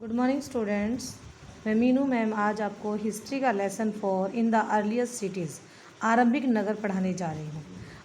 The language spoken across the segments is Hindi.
Good morning students. मैं मीनू मैम आज आपको हिस्ट्री का lesson for in the earliest cities आरंभिक नगर पढ़ाने जा रही हूँ।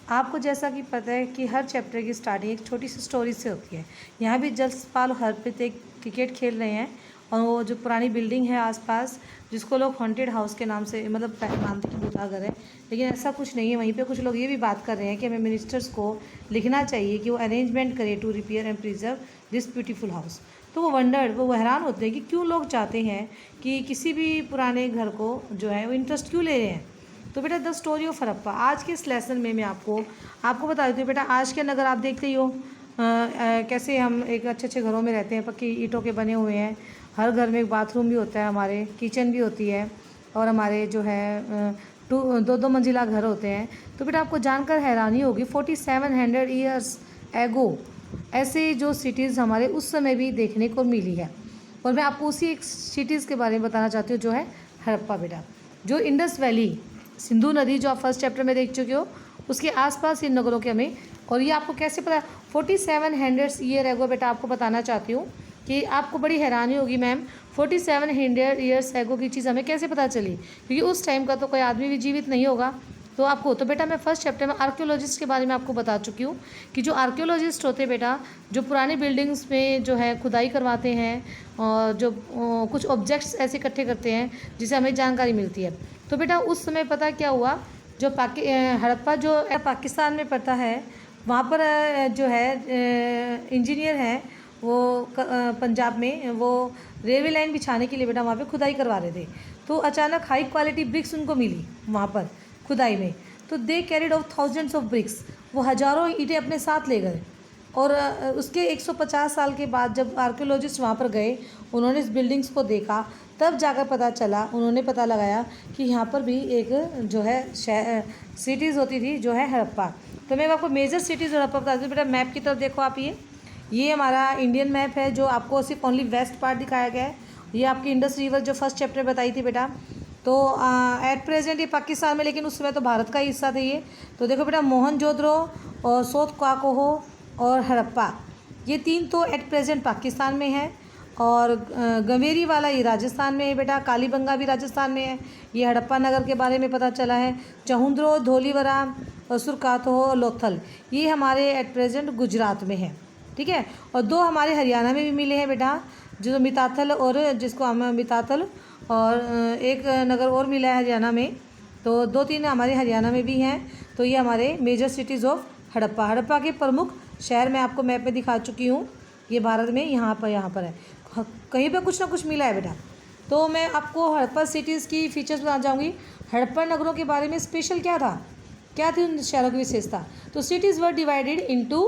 आपको जैसा कि पता है कि हर चैप्टर की स्टार्टिंग एक छोटी सी स्टोरी से होती है। यहाँ भी जसपाल हरप्रीत एक क्रिकेट खेल रहे हैं और वो जो पुरानी बिल्डिंग है आसपास जिसको लोग हॉन्टेड हाउस के नाम से मतलब मानते हैं भूता घर है, लेकिन ऐसा कुछ नहीं है। वहीं पे कुछ लोग ये भी बात कर रहे हैं कि हमें मिनिस्टर्स को लिखना चाहिए कि वो अरेंजमेंट करे to repair and preserve this beautiful house. तो वो हैरान होते हैं कि क्यों लोग चाहते हैं कि किसी भी पुराने घर को जो है वो इंटरेस्ट क्यों ले रहे हैं। तो बेटा द स्टोरी ऑफ हड़प्पा आज के इस लेसन में मैं आपको बता देती हूँ। बेटा आज के नगर आप देखते ही हो कैसे हम एक अच्छे अच्छे घरों में रहते हैं, पक्की ईंटों के बने हुए हैं। हर घर में एक बाथरूम भी होता है, हमारे किचन भी होती है और हमारे जो है दो मंजिला घर होते हैं। तो बेटा आपको जानकर हैरानी होगी 4700 ईयर्स एगो ऐसे जो सिटीज़ हमारे उस समय भी देखने को मिली है। और मैं आपको उसी एक सिटीज़ के बारे में बताना चाहती हूँ जो है हड़प्पा। बेटा जो इंडस वैली सिंधु नदी जो आप फर्स्ट चैप्टर में देख चुके हो उसके आसपास इन नगरों के हमें, और ये आपको कैसे पता 4700 ईयर एगो। बेटा आपको बताना चाहती हूँ कि आपको बड़ी हैरानी होगी मैम 4700 ईयर्स एगो की चीज़ हमें कैसे पता चली, क्योंकि उस टाइम का तो कोई आदमी भी जीवित नहीं होगा। तो बेटा मैं फर्स्ट चैप्टर में आर्कियोलॉजिस्ट के बारे में आपको बता चुकी हूँ कि जो आर्कियोलॉजिस्ट होते हैं बेटा जो पुरानी बिल्डिंग्स में जो है खुदाई करवाते हैं और जो कुछ ऑब्जेक्ट्स ऐसे इकट्ठे करते हैं जिसे हमें जानकारी मिलती है। तो बेटा उस समय पता क्या हुआ, जो हड़प्पा जो पाकिस्तान में पड़ता है वहाँ पर जो है इंजीनियर हैं वो पंजाब में वो रेलवे लाइन बिछाने के लिए बेटा वहाँ पे खुदाई करवा रहे थे। तो अचानक हाई क्वालिटी ब्रिक्स उनको मिली वहाँ पर खुदाई में। तो दे carried of thousands of BRICS, वो हज़ारों ईंटें अपने साथ ले गए। और उसके 150 साल के बाद जब आर्कियोलॉजिस्ट वहाँ पर गए उन्होंने इस बिल्डिंग्स को देखा, तब जाकर पता चला, उन्होंने पता लगाया कि यहाँ पर भी एक जो है सिटीज़ होती थी जो है हड़प्पा। तो मैं आपको मेजर सिटीज़ हड़प्पा बता दूँ। बेटा मैप की तरफ देखो आप, ये हमारा इंडियन मैप है जो आपको सिर्फ ओनली वेस्ट पार्ट दिखाया गया है। ये आपकी इंडस रिवर जो फर्स्ट चैप्टर बताई थी बेटा, तो एट प्रेजेंट ये पाकिस्तान में, लेकिन उस समय तो भारत का ही हिस्सा था ये। तो देखो बेटा मोहनजोदड़ो और सोत काकोहो और हड़प्पा ये तीन तो एट प्रेजेंट पाकिस्तान में है, और गंवेरी वाला ये राजस्थान में है बेटा, कालीबंगा भी राजस्थान में है। ये हड़प्पा नगर के बारे में पता चला है। चहुंद्रो, धोलीवरा और सुरकातो और लोथल ये हमारे एट प्रेजेंट गुजरात में है, ठीक है। और दो हमारे हरियाणा में भी मिले हैं बेटा, जो मिताथल और जिसको हम मिताथल, और एक नगर और मिला है हरियाणा में। तो दो तीन हमारे हरियाणा में भी हैं। तो ये हमारे मेजर सिटीज़ ऑफ हड़प्पा के प्रमुख शहर मैं आपको मैप में दिखा चुकी हूँ। ये भारत में यहाँ पर है, कहीं पे कुछ ना कुछ मिला है बेटा। तो मैं आपको हड़प्पा सिटीज़ की फीचर्स बताना चाहूँगी। हड़प्पा नगरों के बारे में स्पेशल क्या थी उन शहरों की विशेषता। तो cities were divided into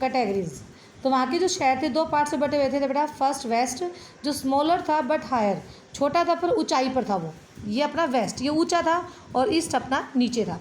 categories. तो वहाँ के जो शहर थे दो पार्ट से बटे हुए थे बेटा। फर्स्ट वेस्ट जो स्मॉलर था बट हायर, छोटा था पर ऊंचाई पर था वो, ये अपना वेस्ट ये ऊंचा था और ईस्ट अपना नीचे था।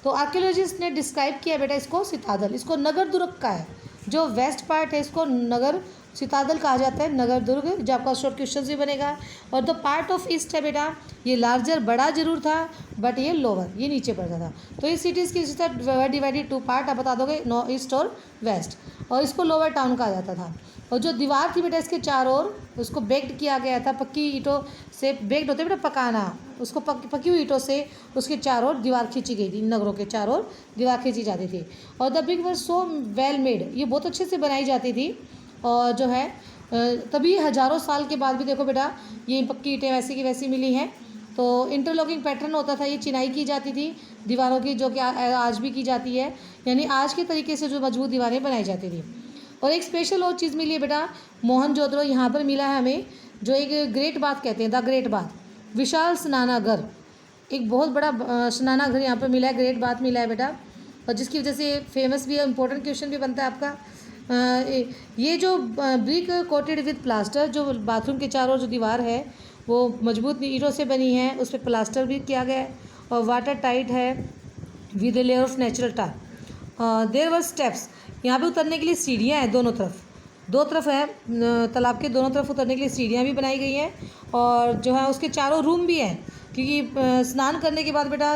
तो आर्कियोलॉजिस्ट ने डिस्क्राइब किया बेटा इसको सितादल, इसको नगर दुर्ग का है। जो वेस्ट पार्ट है इसको नगर सितादल कहा जाता है, नगर दुर्ग, जो आपका शॉर्ट क्वेश्चन भी बनेगा। और द पार्ट ऑफ ईस्ट है बेटा, ये लार्जर बड़ा जरूर था बट ये लोअर ये नीचे पड़ता था। तो इस सिटीज़ की डिवाइडेड टू पार्ट आप बता दोगे, नॉर्थ ईस्ट और वेस्ट, और इसको लोअर टाउन कहा जाता था। और जो दीवार थी बेटा इसके चारों ओर उसको बेक्ड किया गया था, पक्की ईंटों से बेक्ड होते बेटा पकाना, उसको पकी हुई ईंटों से उसके चारों ओर दीवार खींची गई थी, नगरों के चारों ओर दीवार खींची जाती थी। और the brick were so well made, ये बहुत अच्छे से बनाई जाती थी। और जो है तभी हज़ारों साल के बाद भी देखो बेटा ये पक्की ईंटें वैसी की वैसी मिली हैं। तो इंटरलॉकिंग पैटर्न होता था, ये चिनाई की जाती थी दीवारों की, जो कि आज भी की जाती है, यानी आज के तरीके से जो मजबूत दीवारें बनाई जाती थी। और एक स्पेशल और चीज़ मिली है बेटा मोहनजोदड़ो, यहाँ पर मिला है हमें, जो एक ग्रेट बाथ कहते हैं, द ग्रेट बाथ, विशाल स्नानाघर, एक बहुत बड़ा स्नानाघर यहाँ पर मिला है, ग्रेट बाथ मिला है बेटा, और जिसकी वजह से फेमस भी है। इंपॉर्टेंट क्वेश्चन भी बनता है आपका। ये जो ब्रिक कोटेड विद प्लास्टर, जो बाथरूम के चारों जो दीवार है वो मजबूत ईंटों से बनी है, उस पर प्लास्टर भी किया गया है, और वाटर टाइट है with a layer of natural tar। There were steps, यहाँ पे उतरने के लिए सीढ़ियाँ हैं दो तरफ है, तालाब के दोनों तरफ उतरने के लिए सीढ़ियाँ भी बनाई गई हैं। और जो है उसके चारों रूम भी हैं, क्योंकि स्नान करने के बाद बेटा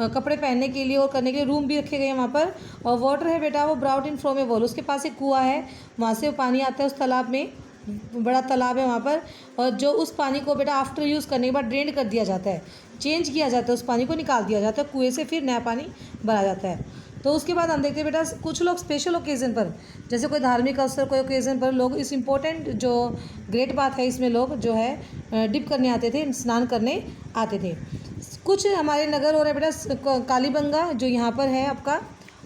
कपड़े पहनने के लिए और करने के लिए रूम भी रखे गए हैं वहाँ पर। और वाटर है बेटा वो brought in from A wall, उसके पास एक कुआँ है, वहाँ से पानी आता है उस तालाब में, बड़ा तालाब है वहाँ पर, और जो उस पानी को बेटा आफ्टर यूज़ करने के बाद ड्रेन कर दिया जाता है, चेंज किया जाता है, उस पानी को निकाल दिया जाता है कुएँ से, फिर नया पानी भरा जाता है। तो उसके बाद हम देखते हैं बेटा कुछ लोग स्पेशल ओकेज़न पर, जैसे कोई धार्मिक अवसर, कोई ओकेज़न पर लोग इस इम्पोर्टेंट जो ग्रेट बात है इसमें लोग जो है डिप करने आते थे, स्नान करने आते थे। कुछ हमारे नगर हो रहे बेटा कालीबंगा जो यहाँ पर है आपका,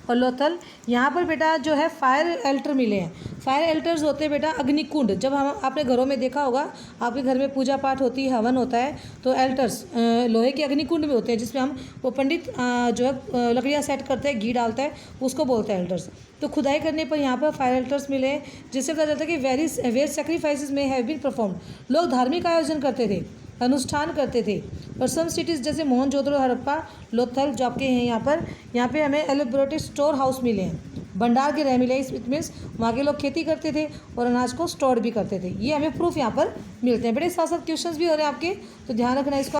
और लोथल, यहाँ पर बेटा जो है फायर एल्टर मिले हैं। फायर एल्टर्स होते हैं बेटा अग्निकुंड। जब हम आपने घरों में देखा होगा, आपके घर में पूजा पाठ होती है, हवन होता है, तो एल्टर्स लोहे के अग्निकुंड में होते हैं, जिसमें हम वो पंडित जो है लकड़ियाँ सेट करते हैं, घी डालता है, उसको बोलते हैं एल्टर्स। तो खुदाई करने पर यहाँ पर फायर एल्टर्स मिले हैं, जिससे पता चलता है कि वेरियस सेक्रीफाइसेस में हैव बीन परफॉर्म्ड। लोग धार्मिक आयोजन करते थे, अनुष्ठान करते थे। और सम सिटीज़ जैसे मोहनजोदड़ो, हड़प्पा, लोथल जो आपके हैं यहाँ पे हमें एलेबोरेटेड स्टोर हाउस मिले हैं, भंडार गृह मिले। इट मीन्स वहाँ के लोग खेती करते थे और अनाज को स्टोर भी करते थे। ये हमें प्रूफ यहाँ पर मिलते हैं। बड़े साथ साथ क्वेश्चंस भी हो रहे हैं आपके, तो ध्यान रखना इसको।